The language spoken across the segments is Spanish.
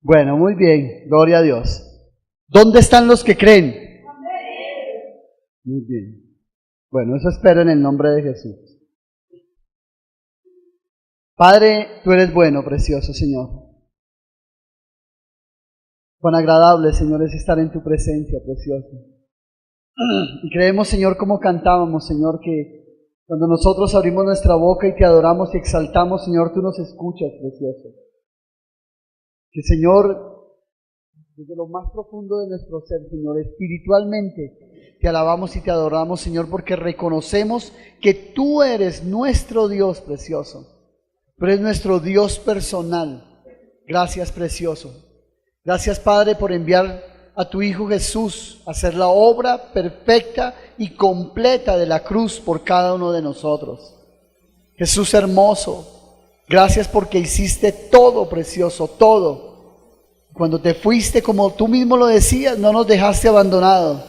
Bueno, muy bien, gloria a Dios. ¿Dónde están los que creen? Muy bien. Bueno, eso espero en el nombre de Jesús. Padre, tú eres bueno, precioso Señor. Cuán agradable, Señor, es estar en tu presencia, precioso. Y creemos, Señor, como cantábamos, Señor, que cuando nosotros abrimos nuestra boca y te adoramos y exaltamos, Señor, tú nos escuchas, precioso. Que, Señor, desde lo más profundo de nuestro ser, Señor, espiritualmente, te alabamos y te adoramos, Señor, porque reconocemos que tú eres nuestro Dios precioso. Tú eres nuestro Dios personal. Gracias, precioso. Gracias, Padre, por enviar a tu Hijo Jesús a hacer la obra perfecta y completa de la cruz por cada uno de nosotros. Jesús hermoso, gracias porque hiciste todo, precioso, todo. Cuando te fuiste, como tú mismo lo decías, no nos dejaste abandonados.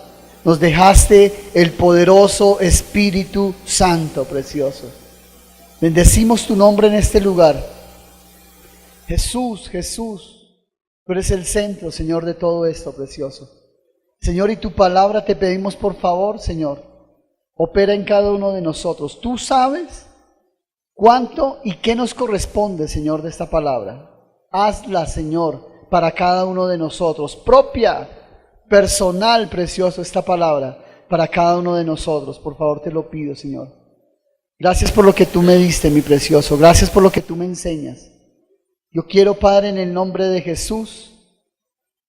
Nos dejaste el poderoso Espíritu Santo, precioso. Bendecimos tu nombre en este lugar. Jesús, Jesús, tú eres el centro, Señor, de todo esto, precioso. Señor, y tu palabra te pedimos, por favor, Señor, opera en cada uno de nosotros. Tú sabes cuánto y qué nos corresponde, Señor, de esta palabra. Hazla, Señor, para cada uno de nosotros, propia, personal, precioso, esta palabra, para cada uno de nosotros. Por favor, te lo pido, Señor. Gracias por lo que tú me diste, mi precioso. Gracias por lo que tú me enseñas. Yo quiero, Padre, en el nombre de Jesús,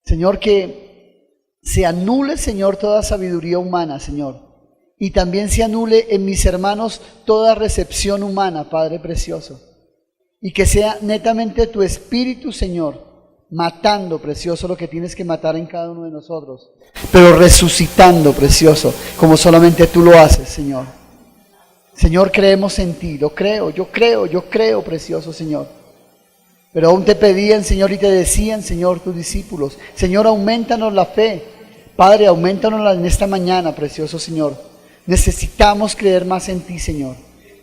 Señor, que se anule, Señor, toda sabiduría humana, Señor. Y también se anule en mis hermanos toda recepción humana, Padre precioso. Y que sea netamente tu Espíritu, Señor, matando, precioso, lo que tienes que matar en cada uno de nosotros. Pero resucitando, precioso, como solamente tú lo haces, Señor. Señor, creemos en ti, lo creo, yo creo, precioso Señor. Pero aún te pedían, Señor, y te decían, Señor, tus discípulos, Señor, aumentanos la fe. Padre, aumentanosla en esta mañana, precioso Señor. Necesitamos creer más en ti, Señor.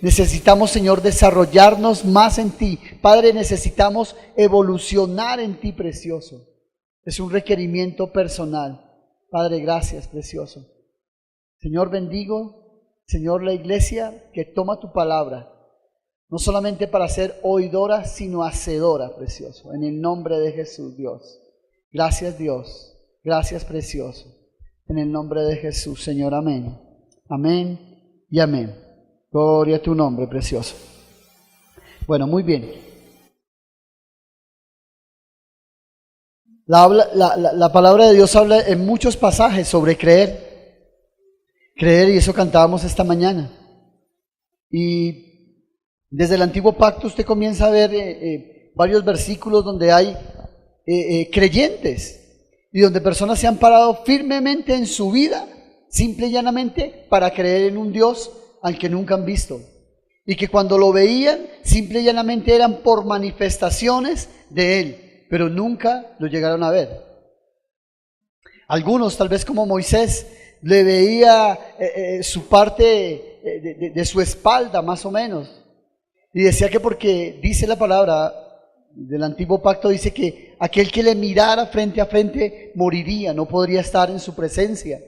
Necesitamos, Señor, desarrollarnos más en ti. Padre, necesitamos evolucionar en ti, precioso. Es un requerimiento personal. Padre, gracias, precioso. Señor, bendigo, Señor, la iglesia que toma tu palabra. No solamente para ser oidora, sino hacedora, precioso. En el nombre de Jesús, Dios. Gracias, Dios. Gracias, precioso. En el nombre de Jesús, Señor. Amén. Amén y amén. Gloria a tu nombre, precioso. Bueno, muy bien. La palabra de Dios habla en muchos pasajes sobre creer. Creer, y eso cantábamos esta mañana. Y desde el Antiguo Pacto usted comienza a ver varios versículos donde hay creyentes y donde personas se han parado firmemente en su vida, simple y llanamente, para creer en un Dios al que nunca han visto. Y que cuando lo veían, simple y llanamente eran por manifestaciones de Él, pero nunca lo llegaron a ver. Algunos, tal vez como Moisés, le veía su parte de su espalda, más o menos. Y decía que porque dice la palabra del Antiguo Pacto, dice que aquel que le mirara frente a frente moriría, no podría estar en su presencia.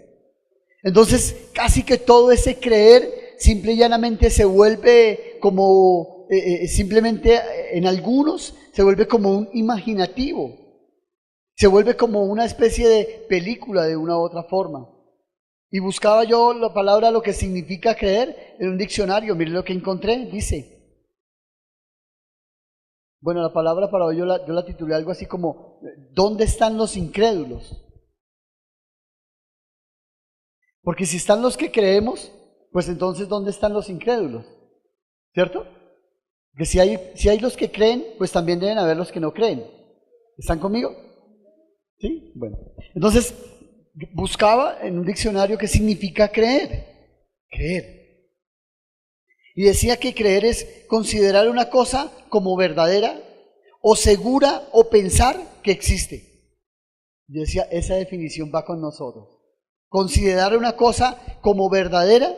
Entonces, casi que todo ese creer simple y llanamente se vuelve como, simplemente en algunos, se vuelve como un imaginativo. Se vuelve como una especie de película de una u otra forma. Y buscaba yo la palabra, lo que significa creer, en un diccionario. Mire lo que encontré, dice. Bueno, la palabra para hoy yo la titulé algo así como, ¿dónde están los incrédulos? Porque si están los que creemos, pues entonces ¿dónde están los incrédulos? ¿Cierto? Porque si hay los que creen, pues también deben haber los que no creen. ¿Están conmigo? ¿Sí? Bueno. Entonces, buscaba en un diccionario qué significa creer. Creer. Y decía que creer es considerar una cosa como verdadera o segura o pensar que existe. Yo decía, esa definición va con nosotros. Considerar una cosa como verdadera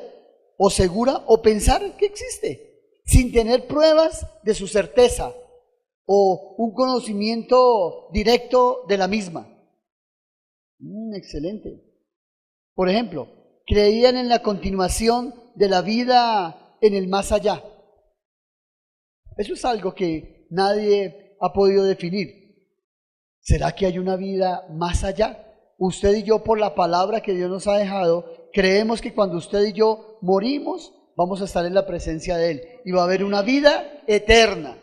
o segura o pensar que existe, sin tener pruebas de su certeza o un conocimiento directo de la misma. Excelente. Por ejemplo, creían en la continuación de la vida en el más allá. Eso es algo que nadie ha podido definir. ¿Será que hay una vida más allá? Usted y yo, por la palabra que Dios nos ha dejado, creemos que cuando usted y yo morimos, vamos a estar en la presencia de Él y va a haber una vida eterna.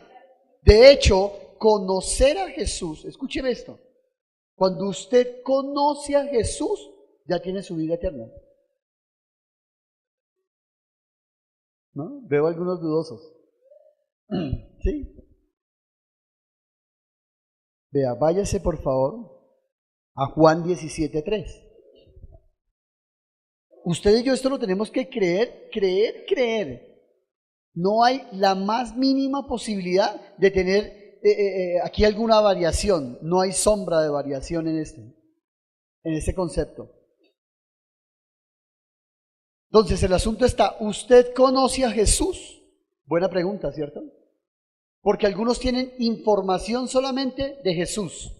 De hecho, conocer a Jesús, escúcheme esto, cuando usted conoce a Jesús, ya tiene su vida eterna. ¿No? Veo algunos dudosos. ¿Sí? Vea, váyase por favor a Juan 17:3. Usted y yo esto lo tenemos que creer. No hay la más mínima posibilidad de tener aquí alguna variación. No hay sombra de variación en este concepto. Entonces el asunto está, ¿usted conoce a Jesús? Buena pregunta, ¿cierto? Porque algunos tienen información solamente de Jesús.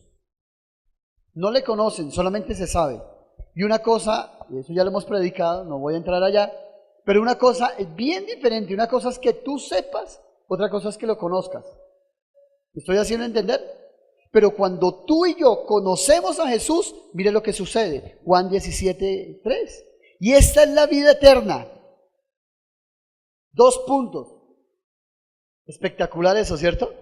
No le conocen, solamente se sabe. Y una cosa, y eso ya lo hemos predicado, no voy a entrar allá, pero una cosa es bien diferente. Una cosa es que tú sepas, otra cosa es que lo conozcas. ¿Me estoy haciendo entender? Pero cuando tú y yo conocemos a Jesús, mire lo que sucede. Juan 17:3. Y esta es la vida eterna. 2 puntos. Espectacular eso, ¿cierto?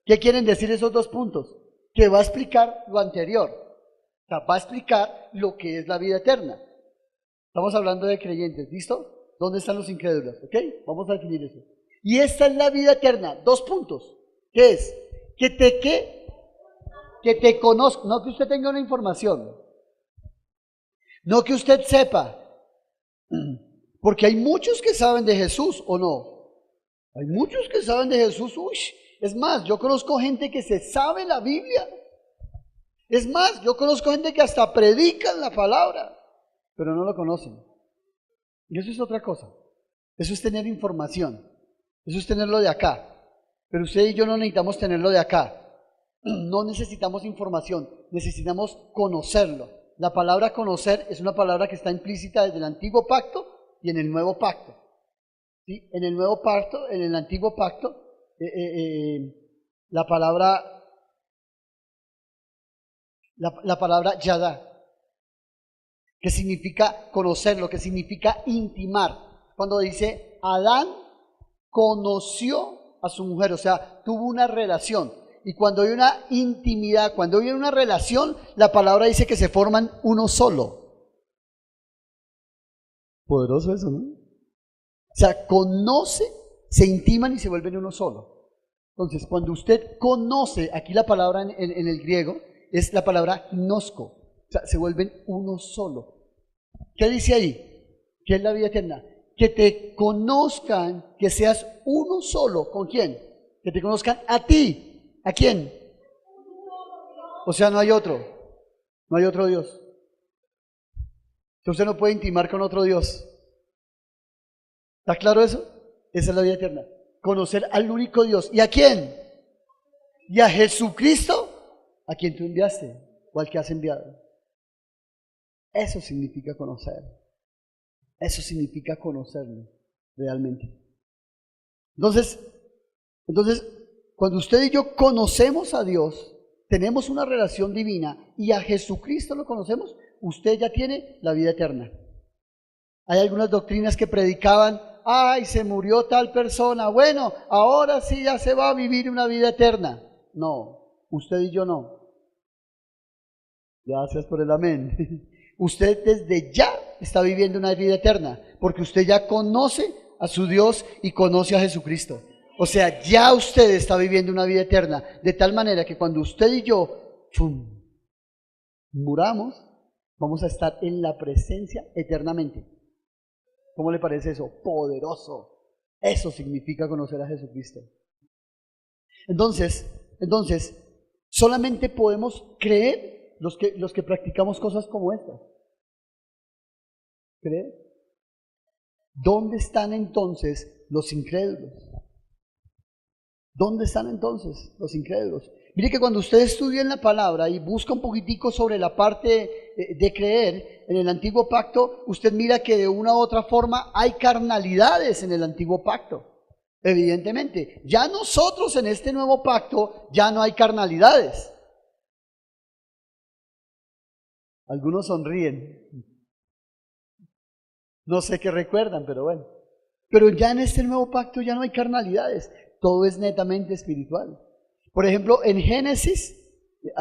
¿Qué quieren decir esos 2 puntos? Que va a explicar lo anterior. O sea, va a explicar lo que es la vida eterna. Estamos hablando de creyentes, ¿listo? ¿Dónde están los incrédulos? ¿Ok? Vamos a definir eso. Y esta es la vida eterna. 2 puntos. ¿Qué es? Que te conozca, no que usted tenga una información, no que usted sepa, porque hay muchos que saben de Jesús, ¿o no? Hay muchos que saben de Jesús. Uy, es más, yo conozco gente que se sabe la Biblia. Es más, yo conozco gente que hasta predican la palabra, pero no lo conocen. Y eso es otra cosa. Eso es tener información. Eso es tenerlo de acá. Pero usted y yo no necesitamos tenerlo de acá. No necesitamos información, necesitamos conocerlo. La palabra conocer es una palabra que está implícita desde el antiguo pacto y en el nuevo pacto. ¿Sí? En el nuevo pacto, en el antiguo pacto, la palabra yadá, que significa conocerlo, que significa intimar. Cuando dice Adán conoció a su mujer, o sea, tuvo una relación. Y cuando hay una intimidad, cuando hay una relación, la palabra dice que se forman uno solo. Poderoso eso, ¿no? O sea, conoce, se intiman y se vuelven uno solo. Entonces, cuando usted conoce, aquí la palabra en el griego es la palabra gnosko, o sea, se vuelven uno solo. ¿Qué dice ahí? ¿Qué es la vida eterna? Que te conozcan, que seas uno solo. ¿Con quién? Que te conozcan a ti. ¿A quién? O sea, no hay otro Dios. Usted no puede intimar con otro Dios. ¿Está claro eso? Esa es la vida eterna. Conocer al único Dios. ¿Y a quién? Y a Jesucristo, a quien tú enviaste o al que has enviado. Eso significa conocer. Eso significa conocerlo realmente. Entonces, cuando usted y yo conocemos a Dios, tenemos una relación divina y a Jesucristo lo conocemos, usted ya tiene la vida eterna. Hay algunas doctrinas que predicaban, ay, se murió tal persona, bueno, ahora sí ya se va a vivir una vida eterna. No, usted y yo no. Gracias por el amén. Usted desde ya está viviendo una vida eterna, porque usted ya conoce a su Dios y conoce a Jesucristo. O sea, ya usted está viviendo una vida eterna, de tal manera que cuando usted y yo, ¡pum!, muramos, vamos a estar en la presencia eternamente. ¿Cómo le parece eso? Poderoso. Eso significa conocer a Jesucristo. Entonces, solamente podemos creer los que practicamos cosas como estas. ¿Creer? ¿Dónde están entonces los incrédulos? ¿Dónde están entonces los incrédulos? Mire que cuando usted estudia en la palabra y busca un poquitico sobre la parte de creer en el antiguo pacto, usted mira que de una u otra forma hay carnalidades en el antiguo pacto. Evidentemente, ya nosotros en este nuevo pacto ya no hay carnalidades. Algunos sonríen. No sé qué recuerdan, pero bueno. Pero ya en este nuevo pacto ya no hay carnalidades. Todo es netamente espiritual. Por ejemplo, en Génesis,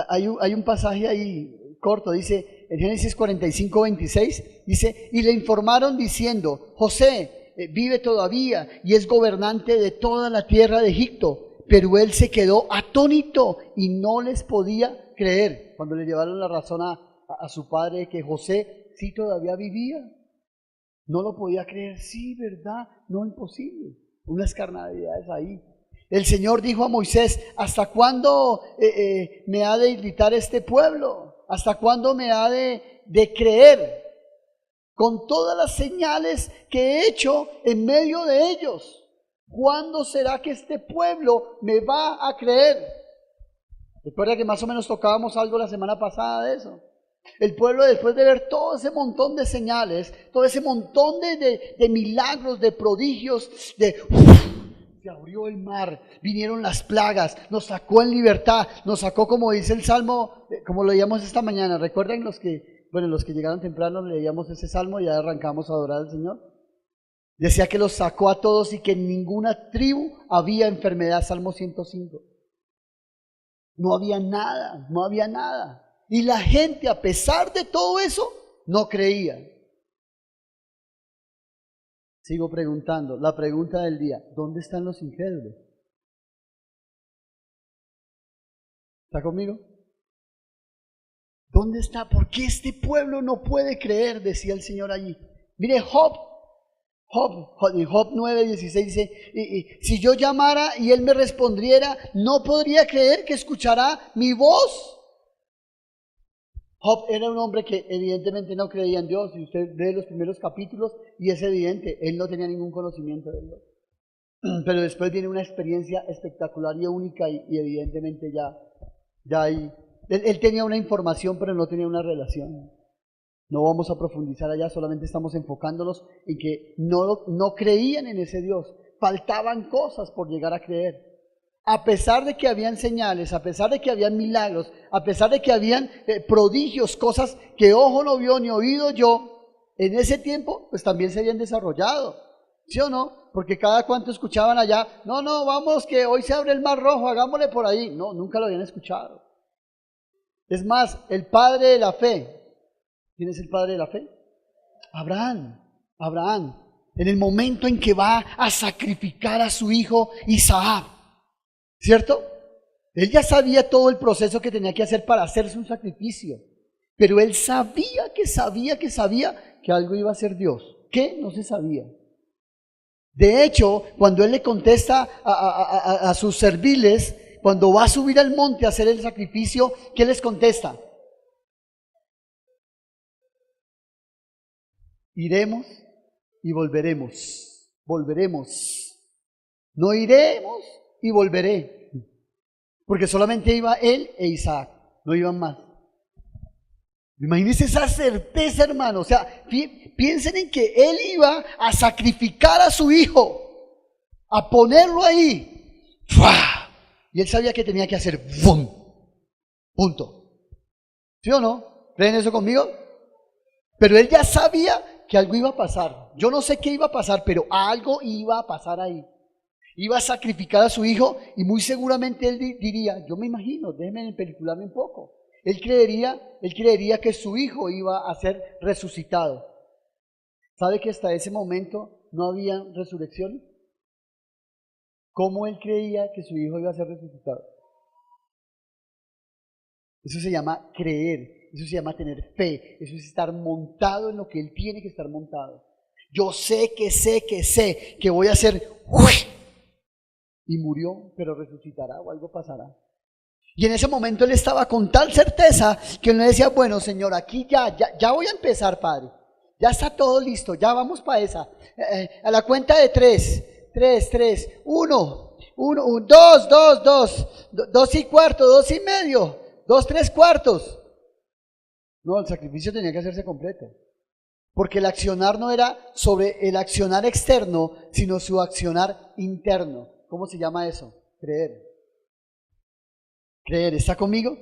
hay un pasaje ahí corto, dice, en Génesis 45:26, dice, y le informaron diciendo, José vive todavía y es gobernante de toda la tierra de Egipto, pero él se quedó atónito y no les podía creer. Cuando le llevaron la razón a su padre que José sí todavía vivía, no lo podía creer. Sí, ¿verdad? No, imposible. Unas carnalidades ahí. El Señor dijo a Moisés, ¿hasta cuándo me ha de irritar este pueblo? ¿Hasta cuándo me ha de creer? Con todas las señales que he hecho en medio de ellos, ¿cuándo será que este pueblo me va a creer? Recuerda que más o menos tocábamos algo la semana pasada de eso. El pueblo, después de ver todo ese montón de señales, todo ese montón de milagros, de prodigios, se abrió el mar, vinieron las plagas, nos sacó en libertad, nos sacó, como dice el Salmo, como lo leíamos esta mañana. ¿Recuerdan los que llegaron temprano, leíamos ese Salmo y ya arrancamos a adorar al Señor? Decía que los sacó a todos y que en ninguna tribu había enfermedad, Salmo 105. No había nada, no había nada. Y la gente, a pesar de todo eso, no creía. Sigo preguntando, la pregunta del día, ¿dónde están los incrédulos? ¿Está conmigo? ¿Dónde está? ¿Por qué este pueblo no puede creer? Decía el Señor allí. Mire, Job 9:16 dice, si yo llamara y él me respondiera, ¿no podría creer que escuchará mi voz? Job era un hombre que evidentemente no creía en Dios, y usted ve los primeros capítulos y es evidente, él no tenía ningún conocimiento de Dios. Pero después viene una experiencia espectacular y única y evidentemente ya hay, él tenía una información pero no tenía una relación. No vamos a profundizar allá, solamente estamos enfocándonos en que no creían en ese Dios, faltaban cosas por llegar a creer. A pesar de que habían señales, a pesar de que habían milagros, a pesar de que habían prodigios, cosas que ojo no vio ni oído yo, en ese tiempo pues también se habían desarrollado, ¿sí o no? Porque cada cuanto escuchaban allá, no, vamos que hoy se abre el mar rojo, hagámosle por ahí. No, nunca lo habían escuchado. Es más, el padre de la fe, ¿quién es el padre de la fe? Abraham, en el momento en que va a sacrificar a su hijo Isaac, ¿cierto? Él ya sabía todo el proceso que tenía que hacer para hacerse un sacrificio, pero él sabía que algo iba a hacer Dios. ¿Qué? No se sabía. De hecho, cuando él le contesta a sus serviles, cuando va a subir al monte a hacer el sacrificio, ¿qué les contesta? Iremos y volveremos. No iremos y volveré, porque solamente iba él e Isaac, no iban más. Imagínense esa certeza, hermano. O sea, piensen en que él iba a sacrificar a su hijo, a ponerlo ahí. ¡Fua! Y él sabía que tenía que hacer ¡bum! Punto. ¿Sí o no? ¿Creen eso conmigo? Pero él ya sabía que algo iba a pasar. Yo no sé qué iba a pasar, pero algo iba a pasar ahí. Iba a sacrificar a su hijo y muy seguramente él diría, yo me imagino, déjenme pelicularme un poco. Él creería que su hijo iba a ser resucitado. ¿Sabe que hasta ese momento no había resurrección? ¿Cómo él creía que su hijo iba a ser resucitado? Eso se llama creer. Eso se llama tener fe. Eso es estar montado en lo que Él tiene que estar montado. Yo sé que voy a hacer y murió, pero resucitará o algo pasará. Y en ese momento Él estaba con tal certeza que Él le decía, bueno, Señor, aquí ya voy a empezar, Padre. Ya está todo listo, ya vamos para esa. A la cuenta de 3, 1, 2 y cuarto, 2 y medio, 2, 3 cuartos. No, el sacrificio tenía que hacerse completo. Porque el accionar no era sobre el accionar externo, sino su accionar interno. ¿Cómo se llama eso? Creer. Creer, ¿está conmigo?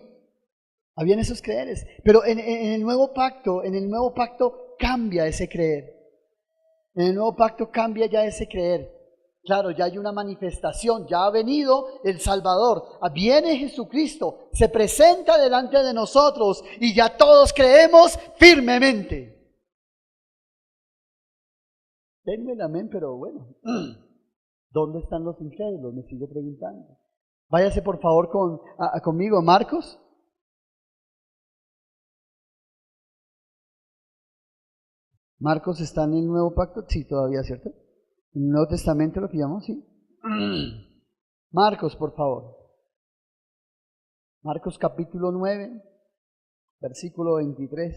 Habían esos creeres. Pero en el nuevo pacto cambia ese creer. En el nuevo pacto cambia ya ese creer. Claro, ya hay una manifestación, ya ha venido el Salvador, viene Jesucristo, se presenta delante de nosotros y ya todos creemos firmemente. Denme el amén, pero bueno, ¿dónde están los incrédulos? Me sigo preguntando. Váyase por favor conmigo, Marcos. Marcos está en el Nuevo Pacto, sí, todavía, ¿cierto? En el Nuevo Testamento lo que llamamos, sí. Marcos, por favor. Marcos capítulo 9, versículo 23.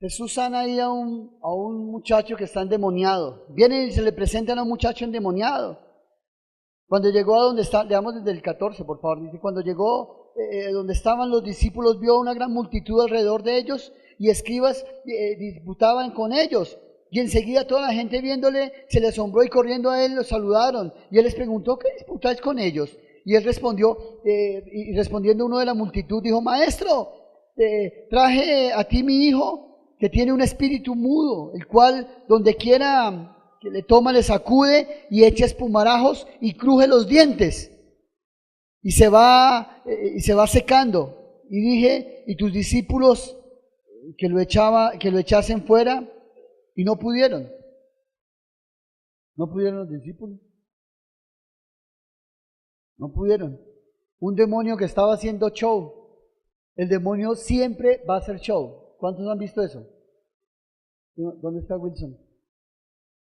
Jesús sana ahí a un muchacho que está endemoniado. Viene y se le presentan a un muchacho endemoniado. Cuando llegó a donde está, leamos desde el 14, por favor, dice, cuando llegó donde estaban los discípulos, vio una gran multitud alrededor de ellos y escribas disputaban con ellos. Y enseguida toda la gente viéndole se le asombró y corriendo a él lo saludaron. Y él les preguntó, ¿qué disputáis con ellos? Y él respondió, y respondiendo uno de la multitud, dijo, Maestro, traje a ti mi hijo, que tiene un espíritu mudo, el cual donde quiera que le toma le sacude y echa espumarajos y cruje los dientes y se va secando. Y dije, y tus discípulos que lo echasen fuera y no pudieron. No pudieron los discípulos. No pudieron. Un demonio que estaba haciendo show. El demonio siempre va a hacer show. ¿Cuántos han visto eso? ¿Dónde está Wilson?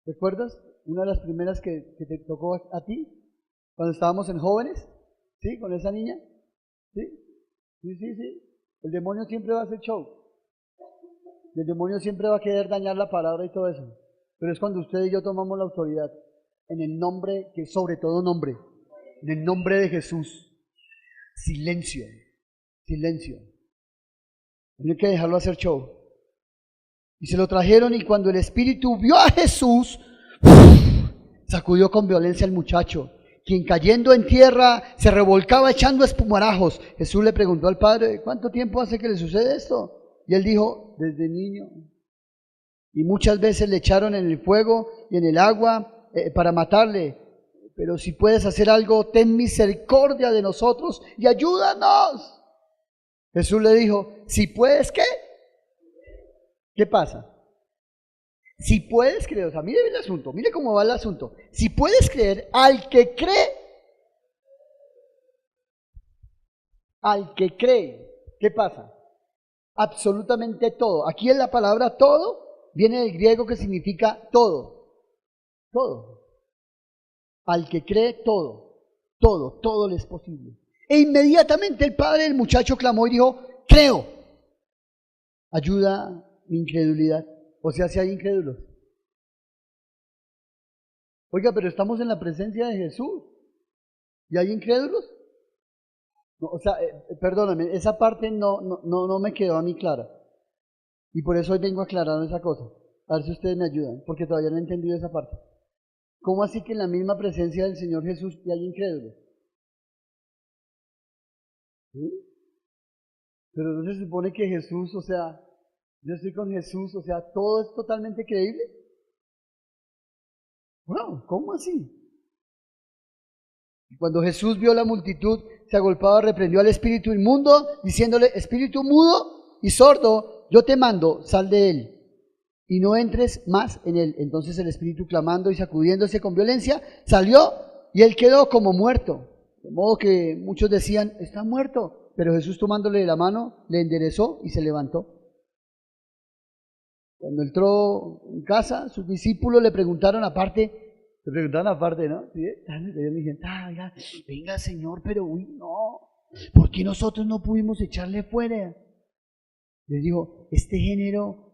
¿Recuerdas? Una de las primeras que te tocó a ti, cuando estábamos en jóvenes, ¿sí? Con esa niña, ¿sí? Sí. El demonio siempre va a hacer show. El demonio siempre va a querer dañar la palabra y todo eso. Pero es cuando usted y yo tomamos la autoridad, en el nombre, que sobre todo nombre, en el nombre de Jesús. Silencio. No hay que dejarlo hacer show. Y se lo trajeron y cuando el espíritu vio a Jesús, sacudió con violencia al muchacho, quien cayendo en tierra se revolcaba echando espumarajos. Jesús le preguntó al padre, ¿cuánto tiempo hace que le sucede esto? Y él dijo, desde niño. Y muchas veces le echaron en el fuego y en el agua para matarle. Pero si puedes hacer algo, ten misericordia de nosotros y ayúdanos. Jesús le dijo, si puedes, ¿qué? ¿Qué pasa? Si puedes creer, o sea, mire el asunto, mire cómo va el asunto. Si puedes creer, al que cree, ¿qué pasa? Absolutamente todo. Aquí en la palabra todo viene del griego que significa todo. Todo. Al que cree, todo le es posible. E inmediatamente el padre del muchacho clamó y dijo, creo. Ayuda mi incredulidad. O sea, si hay incrédulos. Oiga, pero estamos en la presencia de Jesús. ¿Y hay incrédulos? No, o sea, perdóname, esa parte no me quedó a mí clara. Y por eso hoy vengo aclarando esa cosa. A ver si ustedes me ayudan, porque todavía no he entendido esa parte. ¿Cómo así que en la misma presencia del Señor Jesús y hay incrédulos? ¿Sí? Pero no se supone que Jesús, o sea, yo estoy con Jesús, o sea, todo es totalmente creíble. Wow, ¿cómo así? Cuando Jesús vio la multitud, se agolpaba, reprendió al espíritu inmundo, diciéndole, espíritu mudo y sordo, yo te mando, sal de él. y no entres más en él. Entonces el espíritu, clamando y sacudiéndose con violencia, salió y él quedó como muerto. De modo que muchos decían, está muerto. Pero Jesús, tomándole de la mano, le enderezó y se levantó. Cuando entró en casa, sus discípulos le preguntaron aparte, ¿no? ¿Sí? Ellos le dijeron, ya, venga Señor, pero no, ¿por qué nosotros no pudimos echarle fuera? Les dijo, este género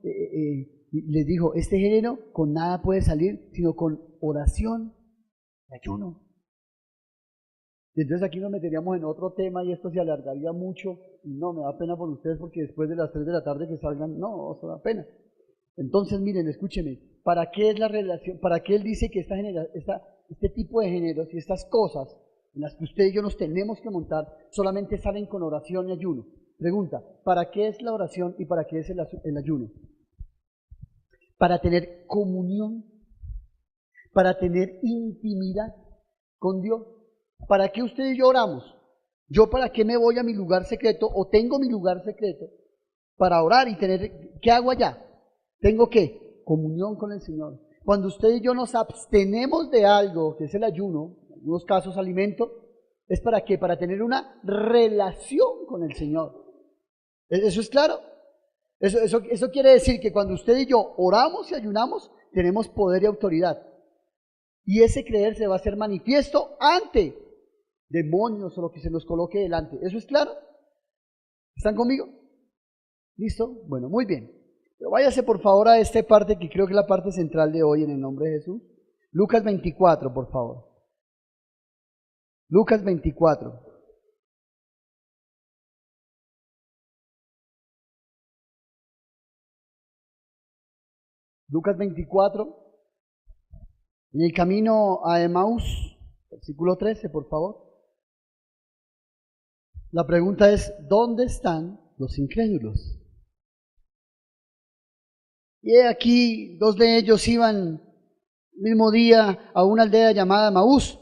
con nada puede salir, sino con oración y ayuno. Y entonces aquí nos meteríamos en otro tema y esto se alargaría mucho. Y no, me da pena por ustedes porque después de las 3 de la tarde que salgan, no, eso da pena. Entonces, miren, escúcheme, ¿para qué es la relación? ¿Para qué él dice que este tipo de géneros y estas cosas en las que usted y yo nos tenemos que montar solamente salen con oración y ayuno? Pregunta, ¿para qué es la oración y para qué es el ayuno? Para tener comunión, para tener intimidad con Dios. ¿Para qué usted y yo oramos? ¿Yo para qué me voy a mi lugar secreto o tengo mi lugar secreto para orar y tener, ¿qué hago allá? ¿Tengo qué? Comunión con el Señor. Cuando usted y yo nos abstenemos de algo, que es el ayuno, en algunos casos alimento, ¿es para qué? Para tener una relación con el Señor. ¿Eso es claro? Eso quiere decir que cuando usted y yo oramos y ayunamos, tenemos poder y autoridad. Y ese creer se va a hacer manifiesto ante demonios o lo que se nos coloque delante. ¿Eso es claro? ¿Están conmigo? ¿Listo? Bueno, muy bien. Pero váyase por favor a esta parte que creo que es la parte central de hoy en el nombre de Jesús. Lucas 24, por favor. Lucas 24. Lucas 24. En el camino a Emaús, versículo 13, por favor. La pregunta es, ¿dónde están los incrédulos? Y aquí 2 de ellos iban el mismo día a una aldea llamada Emaús.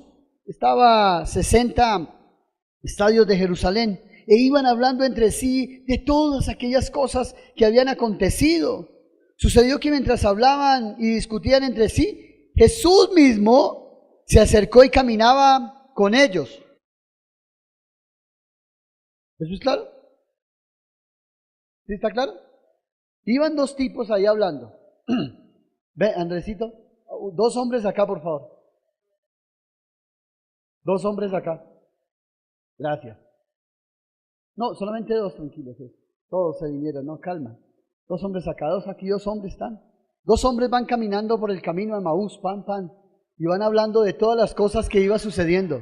Estaba a 60 estadios de Jerusalén e iban hablando entre sí de todas aquellas cosas que habían acontecido. Sucedió que mientras hablaban y discutían entre sí, Jesús mismo se acercó y caminaba con ellos. ¿Eso es claro? ¿Sí está claro? Iban 2 tipos ahí hablando. Ve, Andresito, 2 hombres acá, por favor. 2 hombres acá. Gracias. No, solamente 2, tranquilos. Todos se vinieron, no, calma. 2 hombres acá, 2 aquí, 2 hombres están. 2 hombres van caminando por el camino de Emaús, pan, y van hablando de todas las cosas que iba sucediendo.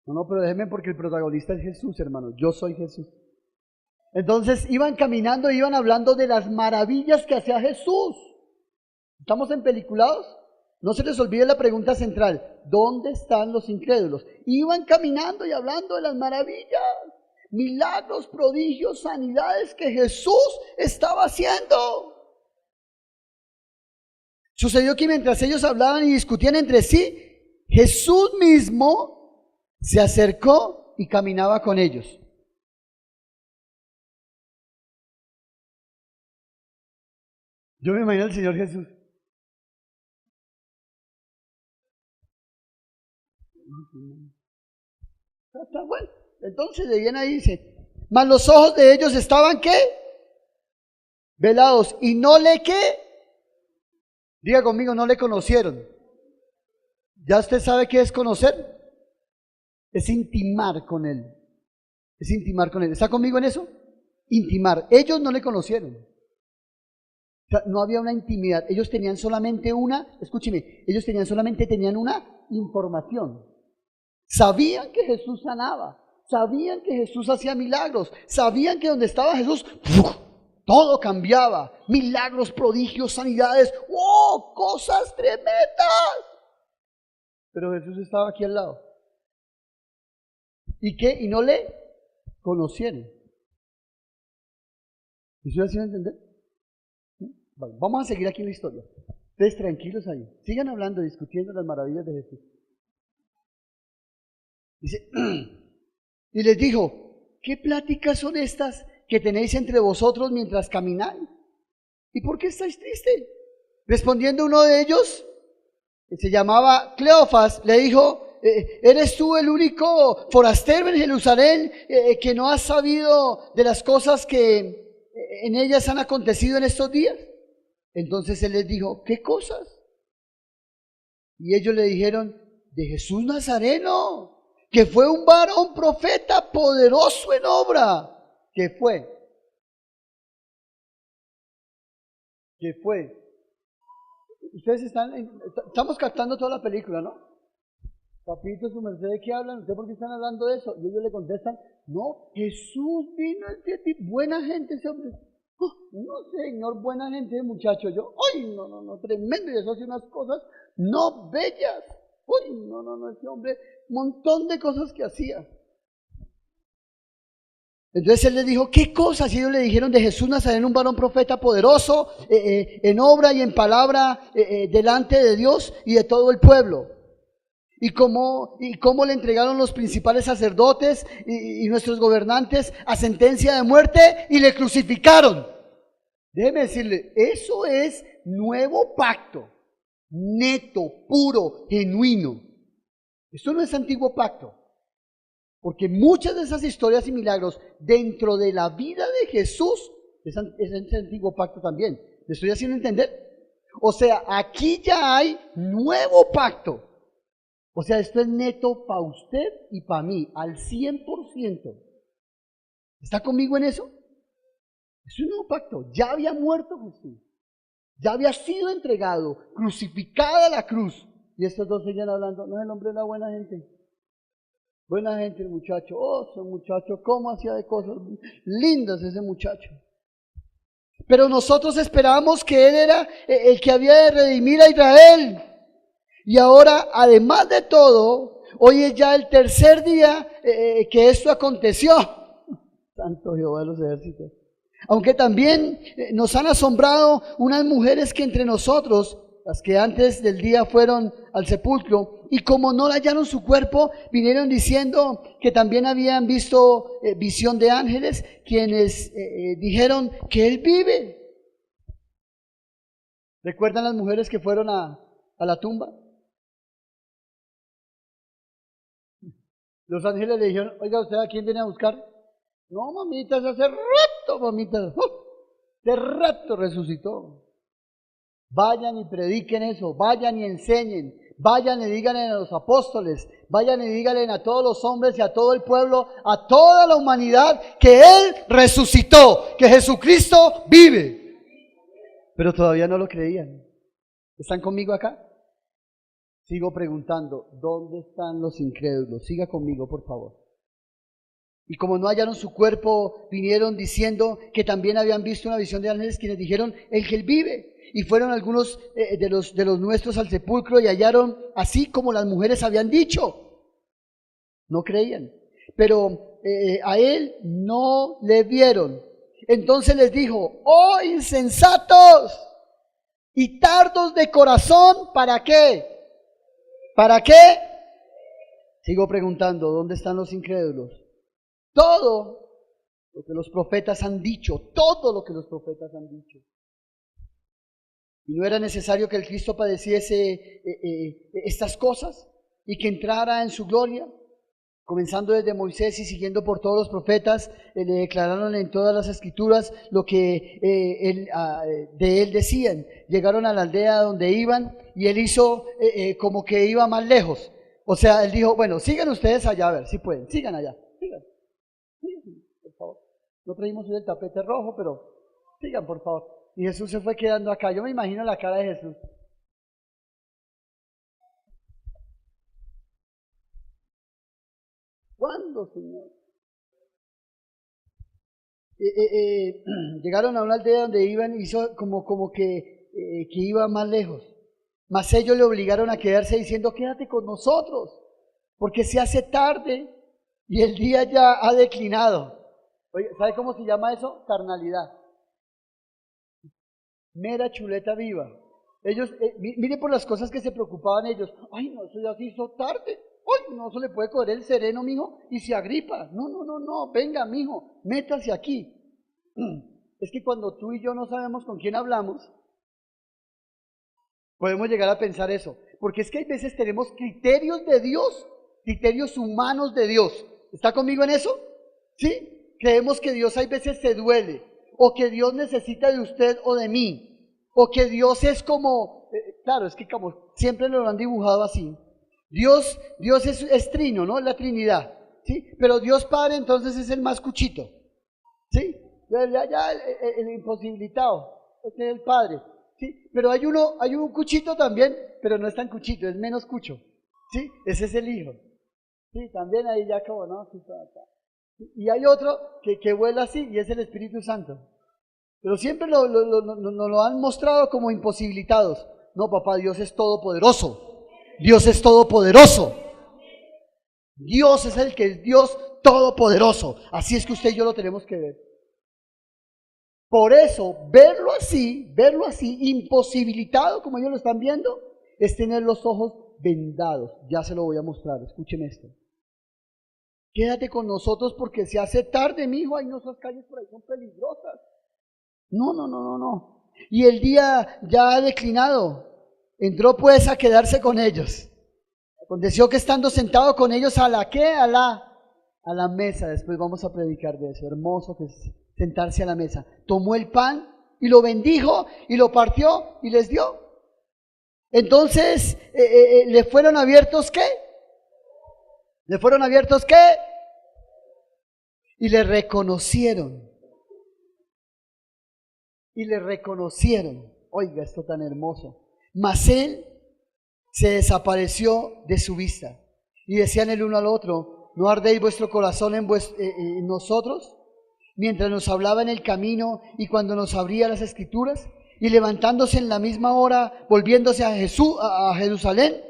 No, pero déjenme porque el protagonista es Jesús, hermano. Yo soy Jesús. Entonces iban caminando, iban hablando de las maravillas que hacía Jesús. ¿Estamos empeliculados? No se les olvide la pregunta central. ¿Dónde están los incrédulos? Iban caminando y hablando de las maravillas, milagros, prodigios, sanidades que Jesús estaba haciendo. Sucedió que mientras ellos hablaban y discutían entre sí, Jesús mismo se acercó y caminaba con ellos. Yo me imagino al Señor Jesús. Está bueno. Entonces de bien ahí dice, mas los ojos de ellos estaban ¿qué? Velados. Y no le ¿qué? Diga conmigo, no le conocieron. ¿Ya usted sabe qué es conocer? Es intimar con Él. Es intimar con Él. ¿Está conmigo en eso? Intimar. Ellos no le conocieron. O sea, no había una intimidad. Ellos tenían solamente tenían una información. Sabían que Jesús sanaba. Sabían que Jesús hacía milagros. Sabían que donde estaba Jesús, todo cambiaba. Milagros, prodigios, sanidades. ¡Oh! Cosas tremendas. Pero Jesús estaba aquí al lado. ¿Y qué? Y no le conocieron. ¿Me estoy haciendo entender? Vale, vamos a seguir aquí en la historia. Ustedes tranquilos ahí. Sigan hablando, discutiendo las maravillas de Jesús. Dice, y les dijo, ¿qué pláticas son estas que tenéis entre vosotros mientras camináis? ¿Y por qué estáis tristes? Respondiendo uno de ellos, que se llamaba Cleofas, le dijo, ¿eres tú el único forastero en Jerusalén que no has sabido de las cosas que en ellas han acontecido en estos días? Entonces él les dijo, ¿qué cosas? Y ellos le dijeron, de Jesús Nazareno, que fue un varón profeta poderoso en obra. ¿Qué fue? Ustedes estamos captando toda la película, ¿no? Papito, su merced, ¿de qué hablan? ¿Usted por qué están hablando de eso? Y ellos le contestan, no, Jesús vino de ti, buena gente ese hombre. Oh, no, señor, buena gente, muchacho. Yo, ¡ay, no, tremendo! Y eso hace unas cosas, no, bellas. ¡Uy, no, ese hombre, montón de cosas que hacía! Entonces él les dijo, ¿qué cosas? Y ellos le dijeron de Jesús Nazareno, un varón profeta poderoso, en obra y en palabra, delante de Dios y de todo el pueblo. Y cómo le entregaron los principales sacerdotes y nuestros gobernantes a sentencia de muerte y le crucificaron. Déjeme decirle, eso es nuevo pacto, neto, puro, genuino. Esto no es antiguo pacto. Porque muchas de esas historias y milagros dentro de la vida de Jesús es ese antiguo pacto también. ¿Me estoy haciendo entender? O sea, aquí ya hay nuevo pacto. O sea, esto es neto para usted y para mí, al 100%. ¿Está conmigo en eso? Es un nuevo pacto. Ya había muerto Jesús. Ya había sido entregado, crucificada la cruz. Y estos dos seguían hablando, no, el hombre era buena gente. Buena gente el muchacho, ese muchacho, cómo hacía de cosas lindas ese muchacho. Pero nosotros esperábamos que él era el que había de redimir a Israel. Y ahora, además de todo, hoy es ya el tercer día que esto aconteció. Santo Jehová de los ejércitos. Aunque también nos han asombrado unas mujeres que entre nosotros, las que antes del día fueron al sepulcro, y como no hallaron su cuerpo, vinieron diciendo que también habían visto visión de ángeles, quienes dijeron que él vive. ¿Recuerdan las mujeres que fueron a la tumba? Los ángeles le dijeron, oiga, ¿usted a quién viene a buscar? No, mamita, hace rato, mamita, hace rato resucitó. Vayan y prediquen eso, vayan y enseñen, vayan y díganle a los apóstoles, vayan y díganle a todos los hombres y a todo el pueblo, a toda la humanidad, que Él resucitó, que Jesucristo vive. Pero todavía no lo creían. ¿Están conmigo acá? Sigo preguntando, ¿dónde están los incrédulos? Siga conmigo, por favor. Y como no hallaron su cuerpo, vinieron diciendo que también habían visto una visión de ángeles, quienes dijeron, el que Él vive. Y fueron algunos de los nuestros al sepulcro y hallaron así como las mujeres habían dicho. No creían. Pero a Él no le vieron. Entonces les dijo, oh insensatos y tardos de corazón, ¿para qué? ¿Para qué? Sigo preguntando, ¿dónde están los incrédulos? Todo lo que los profetas han dicho, todo lo que los profetas han dicho. Y no era necesario que el Cristo padeciese estas cosas y que entrara en su gloria. Comenzando desde Moisés y siguiendo por todos los profetas, le declararon en todas las escrituras lo que de él decían. Llegaron a la aldea donde iban y él hizo como que iba más lejos. O sea, él dijo, bueno, sigan ustedes allá, a ver si pueden, sigan allá, sigan, por favor. No traímos el tapete rojo, pero sigan, por favor. Y Jesús se fue quedando acá. Yo me imagino la cara de Jesús. ¿Cuándo, Señor? Llegaron a una aldea donde iban, hizo como que iba más lejos. Mas ellos le obligaron a quedarse diciendo, quédate con nosotros, porque se hace tarde y el día ya ha declinado. Oye, ¿sabe cómo se llama eso? Carnalidad. Mera chuleta viva. Ellos, miren por las cosas que se preocupaban ellos. Ay, no, eso ya se hizo tarde. Ay, no se le puede coger el sereno, mijo, y se agripa. No, venga, mijo, métase aquí. Es que cuando tú y yo no sabemos con quién hablamos, podemos llegar a pensar eso. Porque es que hay veces tenemos criterios de Dios, criterios humanos de Dios. ¿Está conmigo en eso? ¿Sí? Creemos que Dios hay veces se duele, o que Dios necesita de usted o de mí, o que Dios es como, claro, es que como siempre lo han dibujado así. Dios es trino, ¿no? Es la Trinidad, ¿sí? Pero Dios Padre entonces es el más cuchito, ¿sí? Ya el imposibilitado, este es el Padre, ¿sí? Pero hay un cuchito también, pero no es tan cuchito, es menos cucho, ¿sí? Ese es el Hijo, ¿sí? También ahí ya como, ¿no? Sí, y hay otro que vuela así y es el Espíritu Santo. Pero siempre nos lo han mostrado como imposibilitados. No, papá, Dios es todopoderoso. Dios es todopoderoso. Dios es el que es Dios todopoderoso. Así es que usted y yo lo tenemos que ver. Por eso, verlo así, imposibilitado como ellos lo están viendo, es tener los ojos vendados. Ya se lo voy a mostrar, escuchen esto. Quédate con nosotros porque se hace tarde, mi hijo. Ay, no, esas calles por ahí son peligrosas. No. Y el día ya ha declinado. Entró pues a quedarse con ellos. Aconteció que estando sentado con ellos a la ¿qué? A la mesa. Después vamos a predicar de eso. Hermoso que es sentarse a la mesa. Tomó el pan y lo bendijo y lo partió y les dio. Entonces, ¿le fueron abiertos qué? ¿Le fueron abiertos qué? Y le reconocieron. Y le reconocieron. Oiga, esto tan hermoso. Mas él se desapareció de su vista. Y decían el uno al otro, ¿no ardéis vuestro corazón en nosotros? Mientras nos hablaba en el camino y cuando nos abría las escrituras. Y levantándose en la misma hora, volviéndose a Jerusalén,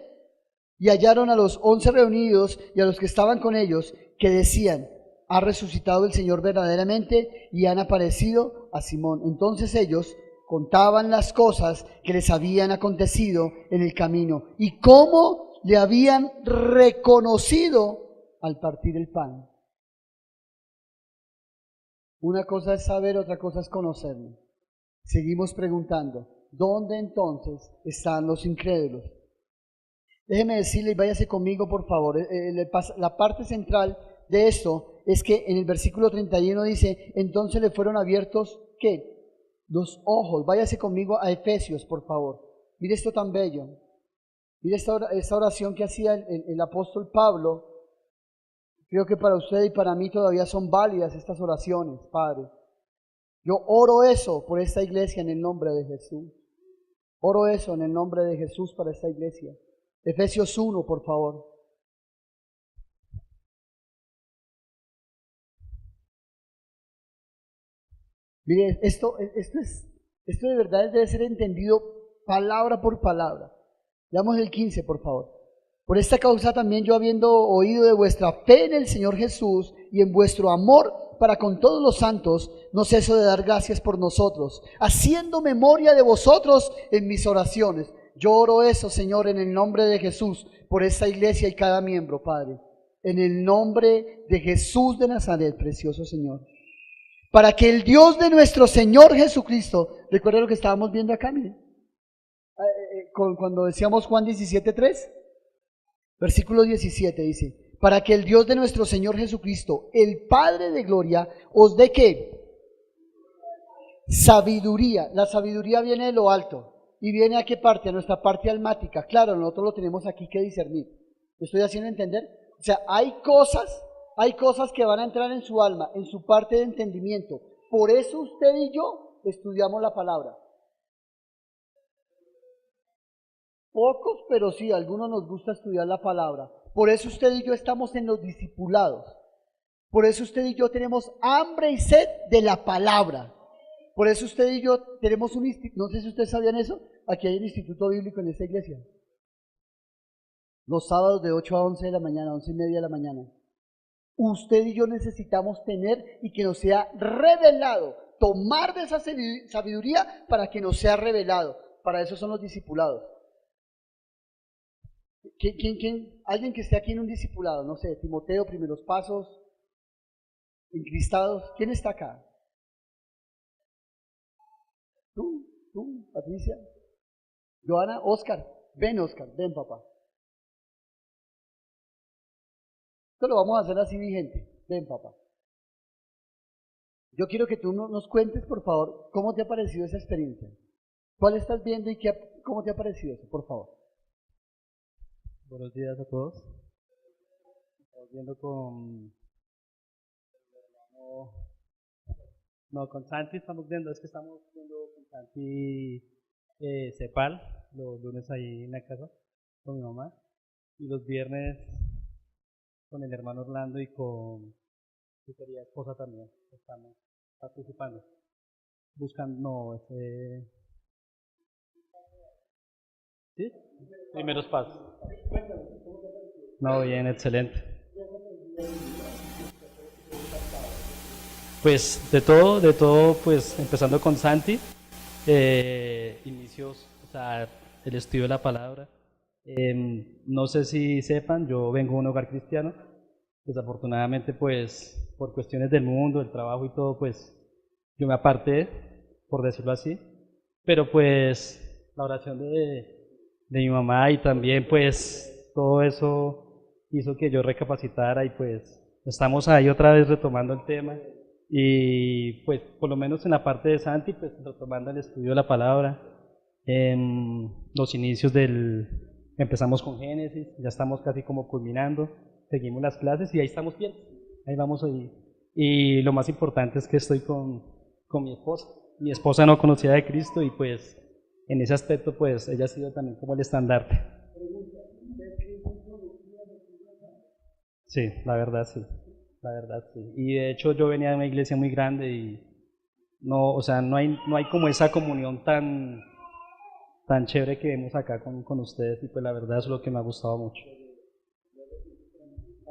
y hallaron a los 11 reunidos y a los que estaban con ellos, que decían, ha resucitado el Señor verdaderamente y han aparecido a Simón. Entonces ellos contaban las cosas que les habían acontecido en el camino y cómo le habían reconocido al partir el pan. Una cosa es saber, otra cosa es conocerlo. Seguimos preguntando, ¿dónde entonces están los incrédulos? Déjeme decirle, y váyase conmigo por favor, la parte central de esto es que en el versículo 31 dice, entonces le fueron abiertos, ¿qué? Los ojos. Váyase conmigo a Efesios, por favor. Mire esto tan bello. Mire esta oración que hacía el apóstol Pablo. Creo que para usted y para mí todavía son válidas estas oraciones, Padre. Yo oro eso por esta iglesia en el nombre de Jesús. Oro eso en el nombre de Jesús para esta iglesia. Efesios 1, por favor. Mire, esto de verdad debe ser entendido palabra por palabra. Veamos el 15, por favor. Por esta causa también yo, habiendo oído de vuestra fe en el Señor Jesús y en vuestro amor para con todos los santos, no ceso de dar gracias por nosotros, haciendo memoria de vosotros en mis oraciones. Yo oro eso, Señor, en el nombre de Jesús, por esta iglesia y cada miembro, Padre. En el nombre de Jesús de Nazaret, precioso Señor. Para que el Dios de nuestro Señor Jesucristo, recuerda lo que estábamos viendo acá, miren, cuando decíamos Juan 17:3, versículo 17 dice, para que el Dios de nuestro Señor Jesucristo, el Padre de gloria, os dé ¿qué? Sabiduría. La sabiduría viene de lo alto. ¿Y viene a qué parte? A nuestra parte almática. Claro, nosotros lo tenemos aquí que discernir. ¿Me estoy haciendo entender? O sea, hay cosas que van a entrar en su alma, en su parte de entendimiento. Por eso usted y yo estudiamos la palabra. Pocos, pero sí, a algunos nos gusta estudiar la palabra. Por eso usted y yo estamos en los discipulados. Por eso usted y yo tenemos hambre y sed de la palabra. Por eso usted y yo tenemos un instituto, no sé si ustedes sabían eso, aquí hay un instituto bíblico en esta iglesia. Los sábados de 8 a 11 de la mañana, 11:30 de la mañana. Usted y yo necesitamos tener y que nos sea revelado, tomar de esa sabiduría para que nos sea revelado. Para eso son los discipulados. Alguien que esté aquí en un discipulado, no sé, Timoteo, Primeros Pasos, Encristados, ¿quién está acá? tú, Patricia, Joana, Oscar, ven papá. Esto lo vamos a hacer así vigente, ven papá. Yo quiero que tú nos cuentes, por favor, cómo te ha parecido esa experiencia. ¿Cuál estás viendo y cómo te ha parecido eso, por favor? Buenos días a todos. Estamos viendo con... con Santi estamos viendo, es que estamos viendo con Santi Cepal, los lunes ahí en la casa con mi mamá, y los viernes con el hermano Orlando y con su querida esposa también. Estamos participando, buscando, ¿sí? Primeros pasos. No, bien, excelente. Pues de todo, pues empezando con Santi, inicios, o sea, el estudio de la palabra. No sé si sepan, yo vengo de un hogar cristiano. Desafortunadamente, pues, por cuestiones del mundo, del trabajo y todo, pues, yo me aparté, por decirlo así. Pero pues, la oración de mi mamá y también, pues, todo eso hizo que yo recapacitara y pues, estamos ahí otra vez retomando el tema. Y pues, por lo menos en la parte de Santi, pues, retomando el estudio de la palabra, en los inicios empezamos con Génesis, ya estamos casi como culminando, seguimos las clases y ahí estamos bien, ahí vamos ahí. Y lo más importante es que estoy con mi esposa no conocida de Cristo y pues en ese aspecto pues ella ha sido también como el estandarte. Sí, la verdad sí, la verdad sí. Y de hecho yo venía de una iglesia muy grande y no, o sea, no hay como esa comunión tan chévere que vemos acá con ustedes y pues la verdad es lo que me ha gustado mucho.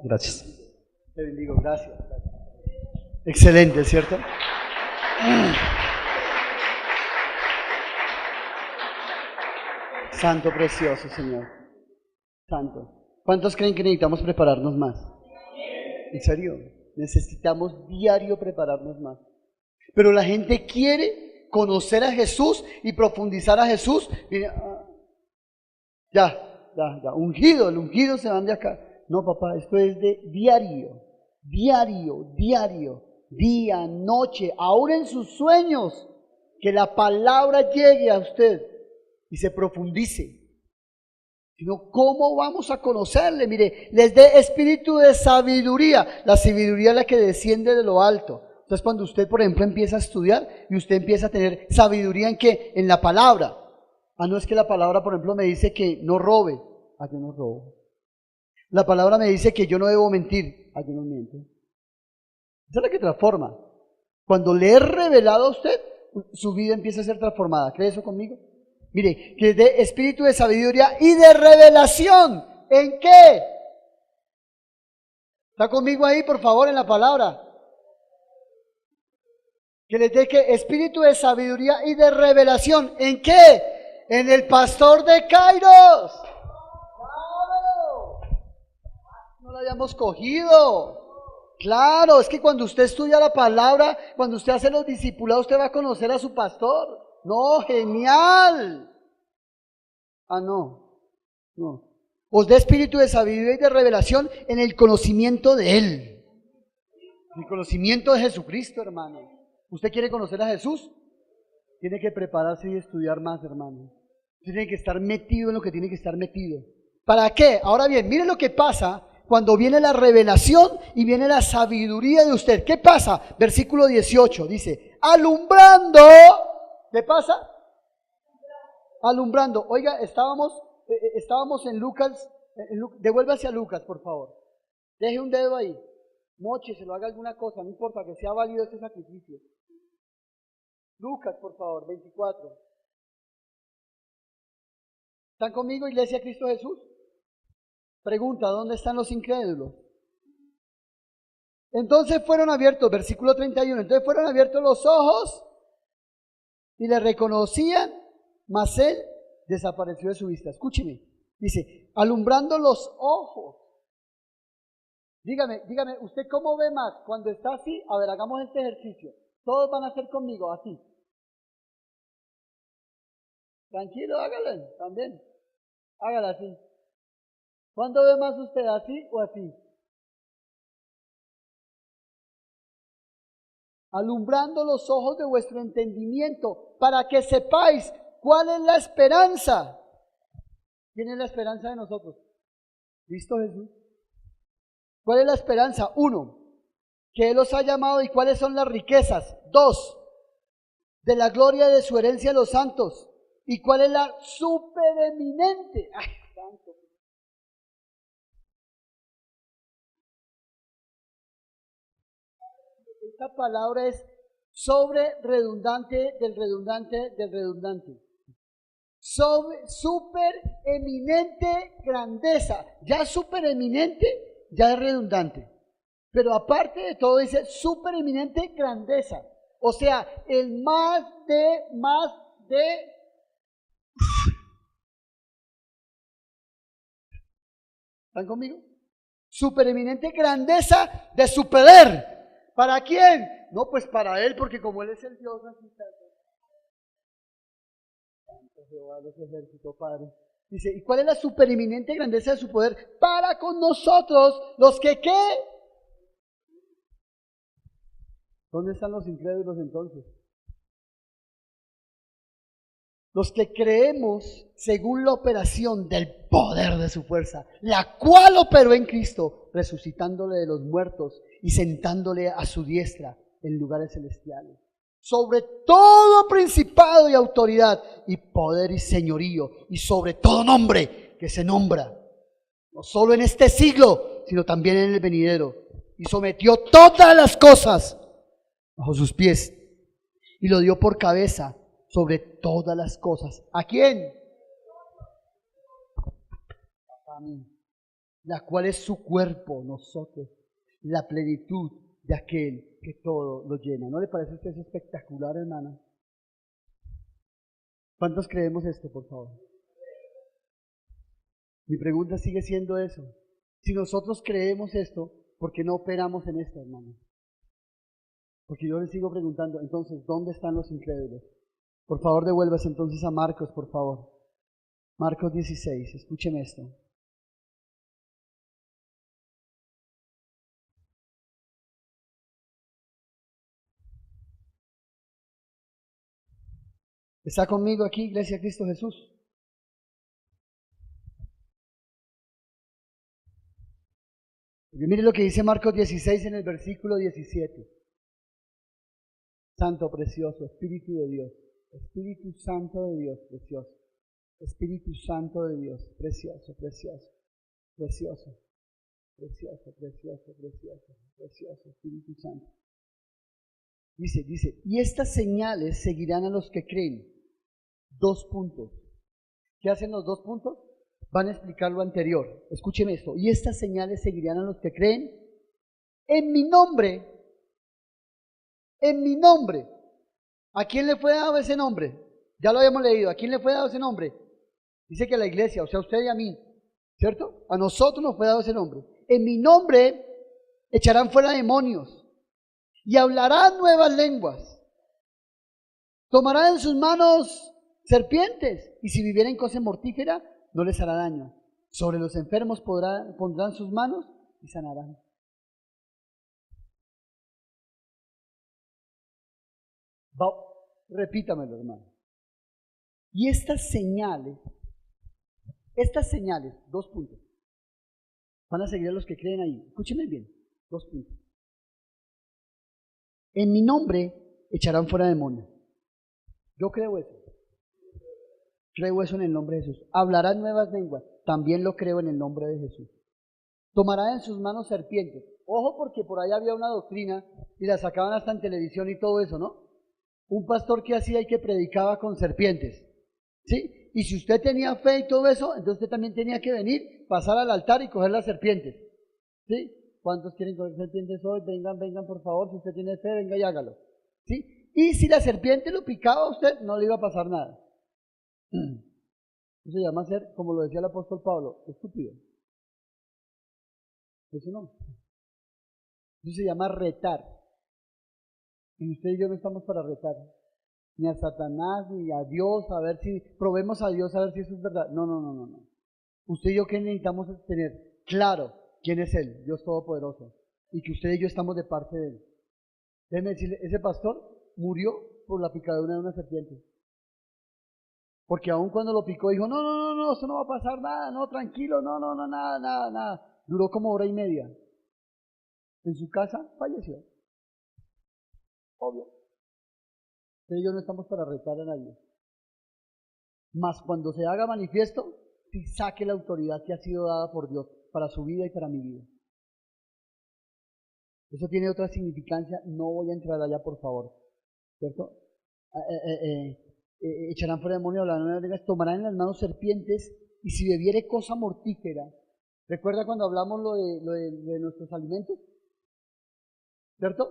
Gracias. Te bendigo, gracias. Excelente, ¿cierto? Santo precioso, Señor. Santo. ¿Cuántos creen que necesitamos prepararnos más? En serio, necesitamos diario prepararnos más. Pero la gente quiere conocer a Jesús y profundizar a Jesús. Mira, ya, ungido, el ungido se van de acá. No, papá, esto es de diario, día, noche, aún en sus sueños, que la palabra llegue a usted y se profundice. Sino, ¿cómo vamos a conocerle? Mire, les dé espíritu de sabiduría. La sabiduría es la que desciende de lo alto. Entonces, cuando usted, por ejemplo, empieza a estudiar y usted empieza a tener sabiduría ¿en qué? En la palabra. No es que la palabra, por ejemplo, me dice que no robe. Yo no robo. La palabra me dice que yo no debo mentir. Yo no miento. Esa es la que transforma. Cuando le he revelado a usted, su vida empieza a ser transformada. ¿Cree eso conmigo? Mire, que les dé espíritu de sabiduría y de revelación. ¿En qué? ¿Está conmigo ahí, por favor, en la palabra? Que les dé que espíritu de sabiduría y de revelación. ¿En qué? En el pastor de Kairos. ¡Claro! No lo hayamos cogido. Claro, es que cuando usted estudia la palabra, cuando usted hace los discipulados, usted va a conocer a su pastor. No, genial. No. Os dé espíritu de sabiduría y de revelación en el conocimiento de Él. El conocimiento de Jesucristo, hermano. ¿Usted quiere conocer a Jesús? Tiene que prepararse y estudiar más, hermano. Tiene que estar metido en lo que tiene que estar metido. ¿Para qué? Ahora bien, miren lo que pasa cuando viene la revelación y viene la sabiduría de usted. ¿Qué pasa? Versículo 18 dice, alumbrando. ¿Qué pasa? Alumbrando. Oiga, estábamos en Lucas. Devuélvase a Lucas, por favor. Deje un dedo ahí. Moche, se lo haga alguna cosa, no importa, que sea válido este sacrificio. Lucas, por favor, 24. ¿Están conmigo, Iglesia Cristo Jesús? Pregunta, ¿dónde están los incrédulos? Entonces fueron abiertos, versículo 31, entonces fueron abiertos los ojos y le reconocían, mas él desapareció de su vista. Escúcheme, dice, alumbrando los ojos. Dígame, ¿usted cómo ve más cuando está así? A ver, hagamos este ejercicio. Todos van a hacer conmigo así. Tranquilo, hágalo también. Hágala así. ¿Cuándo ve más usted, así o así? Alumbrando los ojos de vuestro entendimiento, para que sepáis cuál es la esperanza. ¿Quién es la esperanza de nosotros? ¿Cristo Jesús? ¿Cuál es la esperanza? 1, que Él os ha llamado y cuáles son las riquezas. 2, de la gloria de su herencia a los santos. ¿Y cuál es la supereminente? ¡Ay, santo! Esta palabra es sobre redundante del redundante del redundante. Sobre super eminente grandeza. Ya super eminente, ya es redundante. Pero aparte de todo dice super eminente grandeza. O sea, el más de. ¿Están conmigo? Supereminente grandeza de su poder. ¿Para quién? No, pues para Él, porque como Él es el Dios, así está. Santo Jehová, los ejércitos, Padre. Dice, ¿y cuál es la supereminente grandeza de su poder? Para con nosotros, los que ¿qué? ¿Dónde están los incrédulos entonces? Los que creemos según la operación del poder de su fuerza, la cual operó en Cristo, resucitándole de los muertos y sentándole a su diestra en lugares celestiales. Sobre todo principado y autoridad y poder y señorío y sobre todo nombre que se nombra, no solo en este siglo, sino también en el venidero. Y sometió todas las cosas bajo sus pies y lo dio por cabeza sobre todas las cosas. ¿A quién? A mí. La cual es su cuerpo, nosotros, la plenitud de aquel que todo lo llena. ¿No le parece que es espectacular, hermana? ¿Cuántos creemos esto, por favor? Mi pregunta sigue siendo eso. Si nosotros creemos esto, ¿por qué no operamos en esto, hermano? Porque yo les sigo preguntando, entonces, ¿dónde están los incrédulos? Por favor, devuélvase entonces a Marcos, por favor. Marcos 16, escúcheme esto. ¿Está conmigo aquí, Iglesia Cristo Jesús? Porque mire lo que dice Marcos 16 en el versículo 17. Santo precioso, Espíritu de Dios, Espíritu Santo de Dios, precioso, Espíritu Santo de Dios, precioso, precioso, precioso, precioso, precioso, precioso, precioso, Espíritu Santo. Dice, y estas señales seguirán a los que creen. 2 puntos. ¿Qué hacen los 2 puntos? Van a explicar lo anterior. Escuchen esto. Y estas señales seguirán a los que creen en mi nombre. En mi nombre. ¿A quién le fue dado ese nombre? Ya lo habíamos leído. ¿A quién le fue dado ese nombre? Dice que a la iglesia, o sea, a usted y a mí. ¿Cierto? A nosotros nos fue dado ese nombre. En mi nombre echarán fuera demonios y hablarán nuevas lenguas. Tomarán en sus manos serpientes y si vivieren cosa mortífera no les hará daño. Sobre los enfermos pondrán sus manos y sanarán. Repítamelo, hermano. Y estas señales, 2 puntos, van a seguir a los que creen ahí. Escúchenme bien, 2 puntos. En mi nombre echarán fuera demonios. Yo creo eso. Creo eso en el nombre de Jesús. Hablarán nuevas lenguas. También lo creo en el nombre de Jesús. Tomarán en sus manos serpientes. Ojo, porque por ahí había una doctrina y la sacaban hasta en televisión y todo eso, ¿no? Un pastor que hacía y que predicaba con serpientes. ¿Sí? Y si usted tenía fe y todo eso, entonces usted también tenía que venir, pasar al altar y coger las serpientes. ¿Sí? ¿Cuántos quieren coger serpientes hoy? Vengan, vengan, por favor. Si usted tiene fe, venga y hágalo. ¿Sí? Y si la serpiente lo picaba a usted, no le iba a pasar nada. Eso se llama ser, como lo decía el apóstol Pablo, estúpido. Eso no. Eso se llama retar. Y usted y yo no estamos para retar. ni a Satanás, ni a Dios, a ver si, probemos a Dios a ver si eso es verdad. No, no, no, no, no. Usted y yo, ¿qué necesitamos es tener claro quién es Él, Dios Todopoderoso, y que usted y yo estamos de parte de Él? Déjeme decirle, ese pastor murió por la picadura de una serpiente. Porque aun cuando lo picó, dijo, no, no, no, no, eso no va a pasar nada, no, tranquilo, no, no, no, nada, nada, nada. Duró como hora y media. En su casa falleció. Obvio. Usted y yo no estamos para retar a nadie. Mas cuando se haga manifiesto, si saque la autoridad que ha sido dada por Dios para su vida y para mi vida. Eso tiene otra significancia, no voy a entrar allá, por favor. ¿Cierto? Echarán fuera demonios, hablarán en lenguas, tomarán en las manos serpientes, y si bebiere cosa mortífera. ¿Recuerda cuando hablamos lo de nuestros alimentos? ¿Cierto?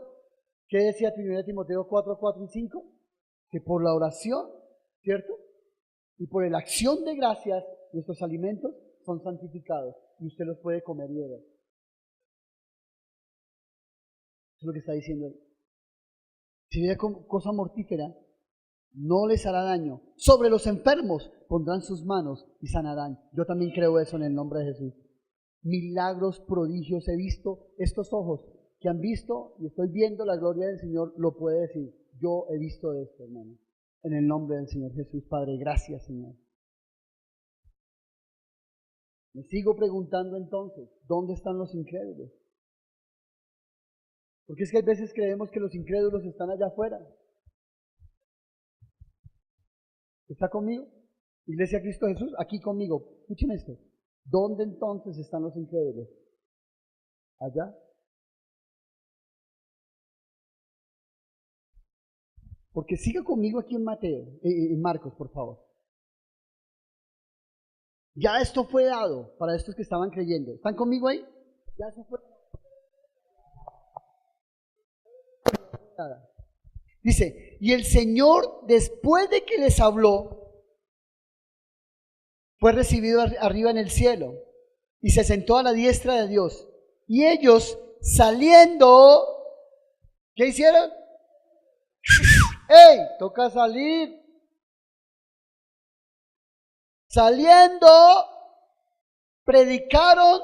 ¿Qué decía 1 Timoteo 4, 4 y 5? Que por la oración, ¿cierto? Y por la acción de gracias, nuestros alimentos son santificados y usted los puede comer y beber. Eso es lo que está diciendo él. Si viene cosa mortífera, no les hará daño. Sobre los enfermos pondrán sus manos y sanarán. Yo también creo eso en el nombre de Jesús. Milagros, prodigios he visto. Estos ojos que han visto y estoy viendo la gloria del Señor lo puede decir. Yo he visto esto, hermano. En el nombre del Señor Jesús, Padre, gracias, Señor. Me sigo preguntando entonces, ¿dónde están los incrédulos? Porque es que hay veces creemos que los incrédulos están allá afuera. ¿Está conmigo? Iglesia Cristo Jesús, aquí conmigo. Escuchen esto. ¿Dónde entonces están los incrédulos? Allá. Porque siga conmigo aquí en Mateo, en Marcos, por favor. Ya esto fue dado para estos que estaban creyendo. ¿Están conmigo ahí? Ya eso fue dado. Dice, y el Señor, después de que les habló, fue recibido arriba en el cielo y se sentó a la diestra de Dios. Y ellos saliendo, ¿qué hicieron? ¡Ey! Toca salir. Saliendo, predicaron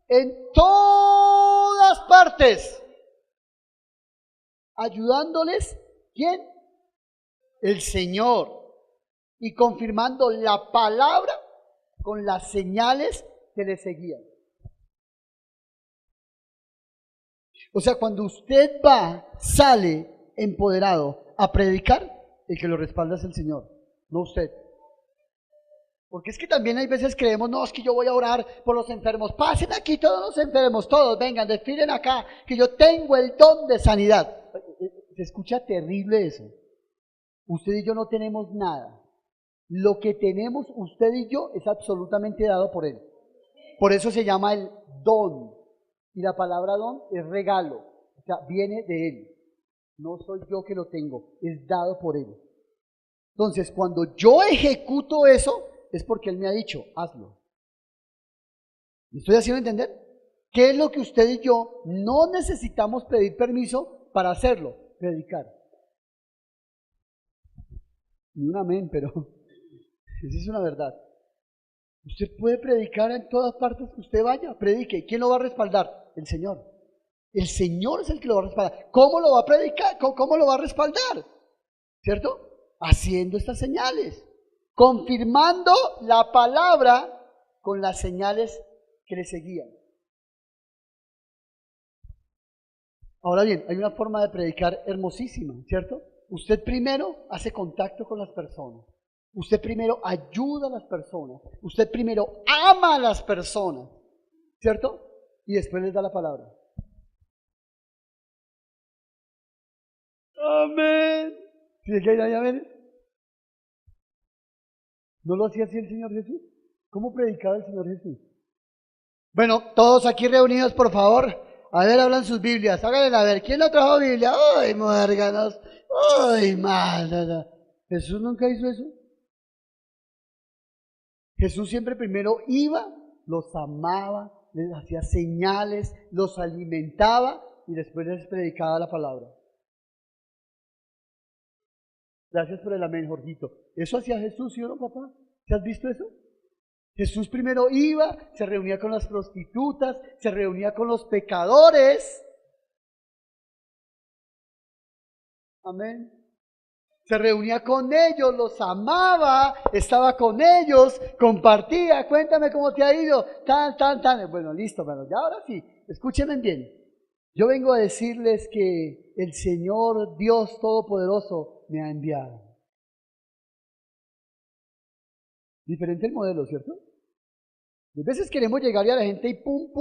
en todas partes, ayudándoles, ¿quién? El Señor, y confirmando la palabra con las señales que le seguían. O sea, cuando usted sale empoderado a predicar, el que lo respalda es el Señor, no usted. Porque es que también hay veces creemos, no, es que yo voy a orar por los enfermos. Pasen aquí todos los enfermos, todos, vengan, desfilen acá, que yo tengo el don de sanidad. Se escucha terrible eso. Usted y yo no tenemos nada. Lo que tenemos usted y yo es absolutamente dado por Él. Por eso se llama el don. Y la palabra don es regalo. O sea, viene de Él. No soy yo que lo tengo, es dado por Él. Entonces, cuando yo ejecuto eso, es porque Él me ha dicho, hazlo. ¿Me estoy haciendo entender? ¿Qué es lo que usted y yo no necesitamos pedir permiso para hacerlo? Predicar. Ni un amén, pero esa es una verdad. Usted puede predicar en todas partes que usted vaya, predique. ¿Quién lo va a respaldar? El Señor. El Señor es el que lo va a respaldar. ¿Cómo lo va a predicar? ¿Cómo lo va a respaldar? ¿Cierto? Haciendo estas señales. Confirmando la palabra con las señales que le seguían. Ahora bien, hay una forma de predicar hermosísima, ¿cierto? Usted primero hace contacto con las personas. Usted primero ayuda a las personas. Usted primero ama a las personas, ¿cierto? Y después les da la palabra. Amén. ¿Sí es que hay amén? ¿No lo hacía así el Señor Jesús? ¿Cómo predicaba el Señor Jesús? Bueno, todos aquí reunidos, por favor. A ver, hablan sus Biblias. Háganle a ver. ¿Quién no trajo Biblia? ¡Ay, muérganos! ¡Ay, madre! Jesús nunca hizo eso. Jesús siempre primero iba, los amaba, les hacía señales, los alimentaba y después les predicaba la palabra. Gracias por el amén, Jorgito. Eso hacía Jesús, ¿sí o no, papá? ¿Te has visto eso? Jesús primero iba, se reunía con las prostitutas, se reunía con los pecadores. Amén. Se reunía con ellos, los amaba, estaba con ellos, compartía, cuéntame cómo te ha ido, tan. Bueno, listo, bueno, ya ahora sí, escúchenme bien. Yo vengo a decirles que el Señor Dios Todopoderoso me ha enviado. Diferente el modelo, ¿cierto? A veces queremos llegar a la gente y pum,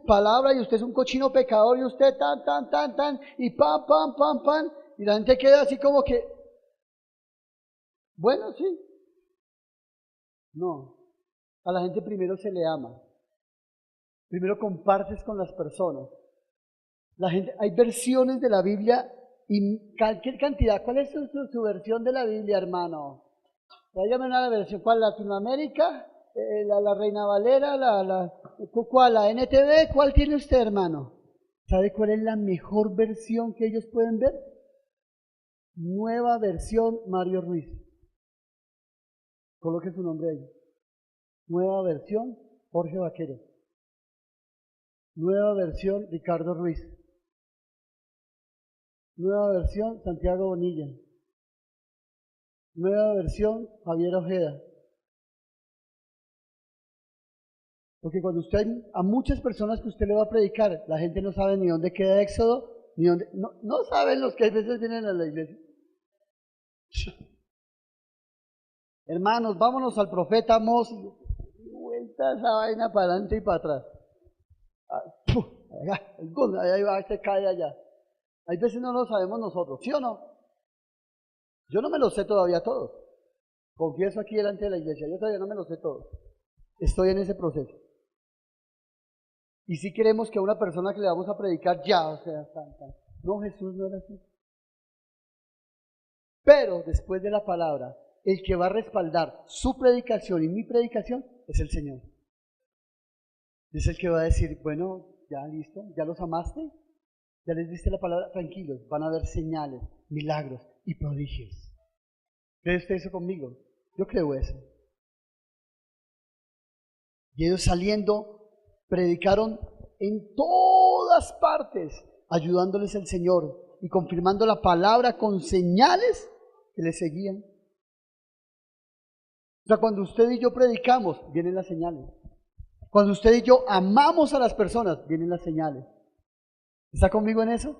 palabra, y usted es un cochino pecador, y usted tan, y pam, y la gente queda así como que, bueno, sí. No, a la gente primero se le ama, primero compartes con las personas. La gente, hay versiones de la Biblia y cualquier cantidad. ¿Cuál es su versión de la Biblia, hermano? Dígame una versión. ¿Cuál? ¿Latinoamérica? La Reina Valera, ¿cuál? ¿La NTV? ¿Cuál tiene usted, hermano? ¿Sabe cuál es la mejor versión que ellos pueden ver? Nueva versión Mario Ruiz. Coloque su nombre ahí. Nueva versión Jorge Vaquero. Nueva versión Ricardo Ruiz. Nueva versión Santiago Bonilla. Nueva versión Javier Ojeda. Porque cuando usted, a muchas personas que usted le va a predicar, la gente no sabe ni dónde queda Éxodo, ni dónde, no saben los que a veces vienen a la iglesia. Hermanos, vámonos al profeta Amós, y vuelta esa vaina para adelante y para atrás. Ahí va, se cae allá. Hay veces no lo sabemos nosotros, ¿sí o no? Yo no me lo sé todavía todo. Confieso aquí delante de la iglesia, yo todavía no me lo sé todo. Estoy en ese proceso. Y si queremos que a una persona que le vamos a predicar ya, o sea, no, Jesús no era así. Pero después de la palabra, el que va a respaldar su predicación y mi predicación es el Señor. Es el que va a decir, bueno, ya listo, ya los amaste, ya les diste la palabra, tranquilos, van a haber señales, milagros y prodigios. ¿Cree usted eso conmigo? Yo creo eso. Y ellos saliendo, predicaron en todas partes, ayudándoles el Señor y confirmando la palabra con señales que les seguían. O sea, cuando usted y yo predicamos, vienen las señales. Cuando usted y yo amamos a las personas, vienen las señales. ¿Está conmigo en eso?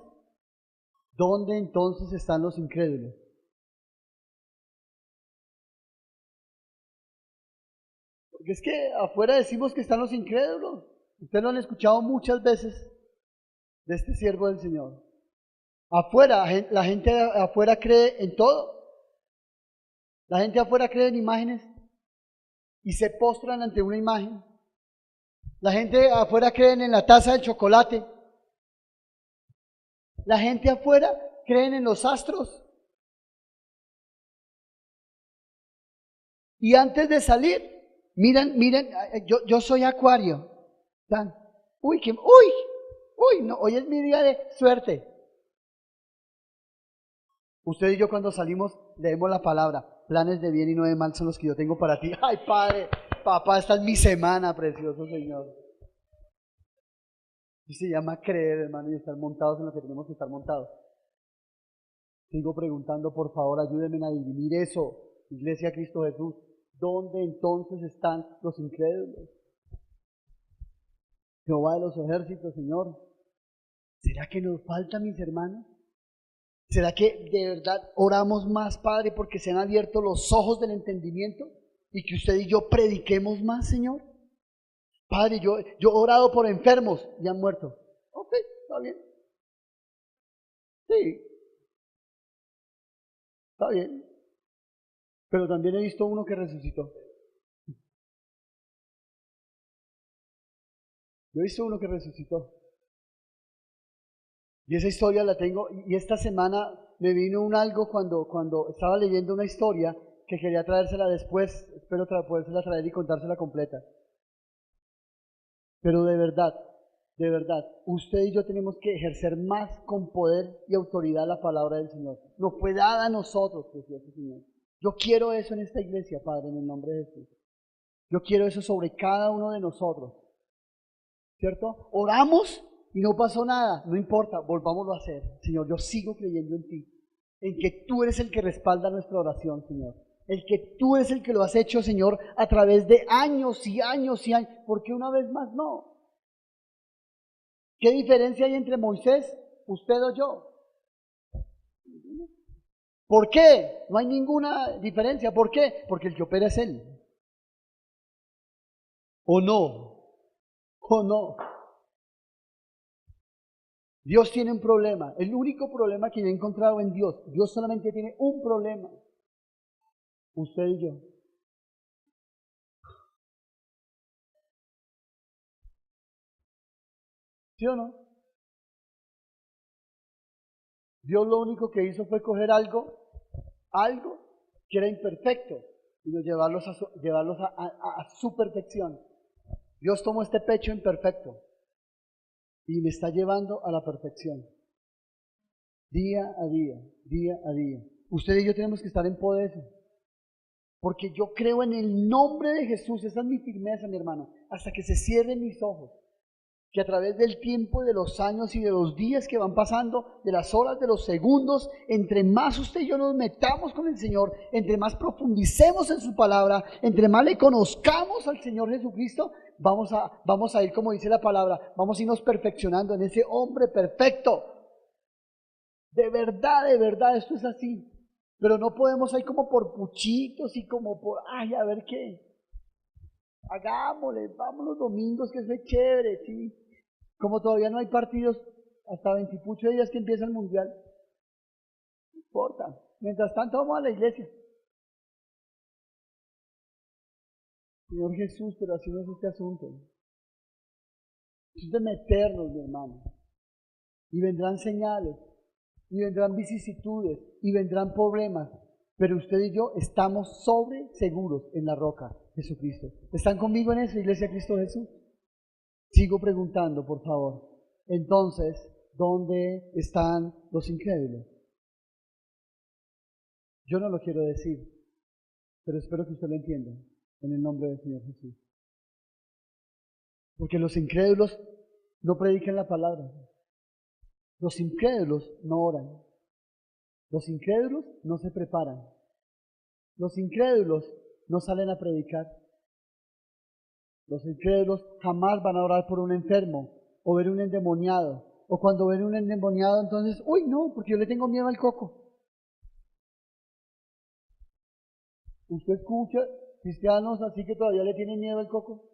¿Dónde entonces están los incrédulos? Porque es que afuera decimos que están los incrédulos. Ustedes lo han escuchado muchas veces de este siervo del Señor. Afuera, la gente afuera cree en todo. La gente afuera cree en imágenes y se postran ante una imagen. La gente afuera cree en la taza de chocolate. La gente afuera cree en los astros. Y antes de salir, miren, yo soy Acuario. Uy, no, hoy es mi día de suerte. Usted y yo cuando salimos leemos la palabra, planes de bien y no de mal son los que yo tengo para ti. Ay, Padre, papá, esta es mi semana, precioso Señor. Y se llama creer, hermano, y estar montados en lo que tenemos que estar montados. Sigo preguntando, por favor, ayúdenme a dividir eso. Iglesia Cristo Jesús, ¿dónde entonces están los incrédulos? Jehová de los ejércitos, Señor, ¿será que nos falta, mis hermanos? ¿Será que de verdad oramos más, Padre, porque se han abierto los ojos del entendimiento y que usted y yo prediquemos más, Señor? Padre, yo he orado por enfermos y han muerto. Ok, está bien. Sí, está bien. Pero también he visto uno que resucitó. Yo he visto uno que resucitó. Y esa historia la tengo, y esta semana me vino un algo cuando estaba leyendo una historia que quería traérsela después, espero podérsela traer y contársela completa. Pero de verdad, de verdad, usted y yo tenemos que ejercer más con poder y autoridad la palabra del Señor. Nos fue dada a nosotros, precioso Señor. Yo quiero eso en esta iglesia, Padre, en el nombre de Jesús. Yo quiero eso sobre cada uno de nosotros. ¿Cierto? Oramos y no pasó nada. No importa, volvámoslo a hacer. Señor, yo sigo creyendo en ti. En que tú eres el que respalda nuestra oración, Señor. El que tú eres el que lo has hecho, Señor, a través de años y años y años. ¿Por qué una vez más no? ¿Qué diferencia hay entre Moisés, usted o yo? ¿Por qué? No hay ninguna diferencia. ¿Por qué? Porque el que opera es Él. ¿O no? ¿O no? Dios tiene un problema. El único problema que yo he encontrado en Dios, Dios solamente tiene un problema. Usted y yo. ¿Sí o no? Dios lo único que hizo fue coger algo que era imperfecto y llevarlos a su perfección. Dios tomó este pecho imperfecto y me está llevando a la perfección. Día a día, día a día. Usted y yo tenemos que estar en poder. Porque yo creo en el nombre de Jesús. Esa es mi firmeza, mi hermano. Hasta que se cierren mis ojos. Que a través del tiempo, de los años y de los días que van pasando, de las horas, de los segundos, entre más usted y yo nos metamos con el Señor, entre más profundicemos en su palabra, entre más le conozcamos al Señor Jesucristo, vamos a ir, como dice la palabra, vamos a irnos perfeccionando en ese hombre perfecto. De verdad, esto es así. Pero no podemos ir como por puchitos y como por, ay, a ver qué. Hagámosle, vamos los domingos, que eso es chévere, sí. Como todavía no hay partidos, hasta 28 días que empieza el mundial. No importa. Mientras tanto, vamos a la iglesia. Señor Jesús, pero así no es este asunto. Es de meternos, mi hermano. Y vendrán señales, y vendrán vicisitudes, y vendrán problemas. Pero usted y yo estamos seguros en la roca, Jesucristo. ¿Están conmigo en eso, Iglesia de Cristo Jesús? Sigo preguntando, por favor. Entonces, ¿dónde están los incrédulos? Yo no lo quiero decir, pero espero que usted lo entienda, en el nombre del Señor Jesús. Porque los incrédulos no predican la palabra. Los incrédulos no oran. Los incrédulos no se preparan. Los incrédulos no salen a predicar. Los incrédulos jamás van a orar por un enfermo o ver un endemoniado. O cuando ven un endemoniado, entonces, uy, no, porque yo le tengo miedo al coco. ¿Usted escucha cristianos así que todavía le tienen miedo al coco?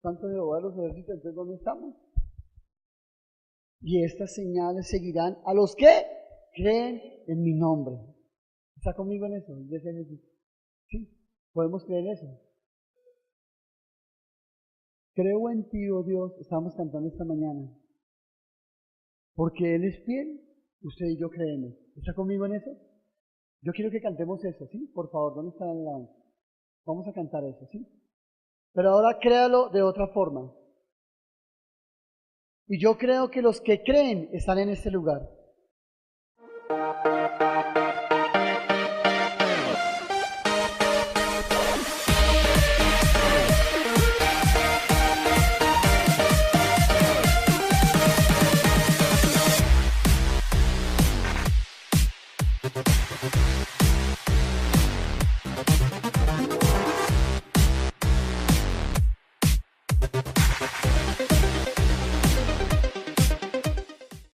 Santo Jehová de los ejércitos, entonces ¿dónde estamos? Y estas señales seguirán a los que creen en mi nombre. ¿Está conmigo en eso? Sí, podemos creer en eso. Creo en ti, oh Dios, estamos cantando esta mañana. Porque Él es fiel, usted y yo creemos. ¿Está conmigo en eso? Yo quiero que cantemos eso, ¿sí? Por favor, ¿dónde está la alabanza? Vamos a cantar eso, ¿sí? Pero ahora créalo de otra forma. Y yo creo que los que creen están en este lugar.